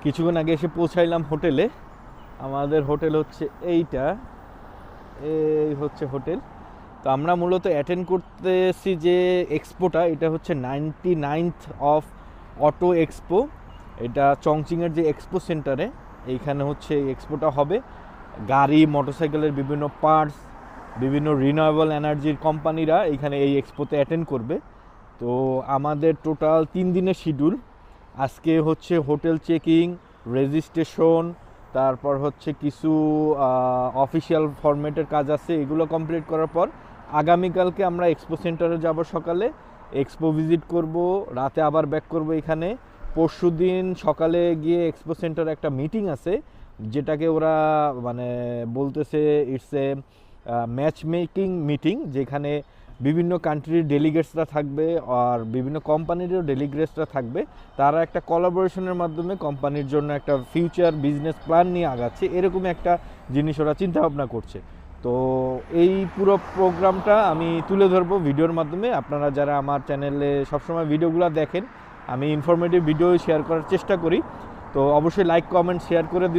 কিছুক্ষণ আগে এসে পৌঁছাইলাম হোটেলে। আমাদের হোটেল হচ্ছে এইটা, এই হচ্ছে হোটেল। তো আমরা মূলত অ্যাটেন্ড করতেছি যে এক্সপোটা, এটা হচ্ছে 99th অফ অটো এক্সপো। এটা চংচিংয়ের যে এক্সপো সেন্টারে, এইখানে হচ্ছে এই এক্সপোটা হবে। গাড়ি, মোটরসাইকেলের বিভিন্ন পার্টস, বিভিন্ন রিনিউয়েবল এনার্জির কোম্পানিরা এইখানে এই এক্সপোতে অ্যাটেন্ড করবে। তো আমাদের টোটাল 3 দিনের শিডিউল। আজকে হচ্ছে হোটেল চেকিং, রেজিস্ট্রেশন, তারপর হচ্ছে কিছু অফিসিয়াল ফরম্যাটের কাজ আছে, এগুলো কমপ্লিট করার পর আগামীকালকে আমরা এক্সপো সেন্টারে যাব। সকালে এক্সপো ভিজিট করব, রাতে আবার ব্যাক করব এখানে। পরশুদিন সকালে গিয়ে এক্সপো সেন্টারে একটা মিটিং আছে, যেটাকে ওরা মানে বলতেছে it's a match making meeting, যেখানে বিভিন্ন কান্ট্রির ডেলিগেটসরা থাকবে আর বিভিন্ন কোম্পানিরও ডেলিগেটসরা থাকবে। তারা একটা কোলাবোরেশনের মাধ্যমে কোম্পানির জন্য একটা ফিউচার বিজনেস প্ল্যান নিয়ে আগাচ্ছে, এরকম একটা জিনিস ওরা চিন্তাভাবনা করছে। তো এই পুরো প্রোগ্রামটা আমি তুলে ধরবো ভিডিওর মাধ্যমে। আপনারা যারা আমার চ্যানেলে সবসময় ভিডিওগুলো দেখেন, আমি ইনফরমেটিভ ভিডিও শেয়ার করার চেষ্টা করি, তো অবশ্যই লাইক, কমেন্ট, শেয়ার করে দিবেন।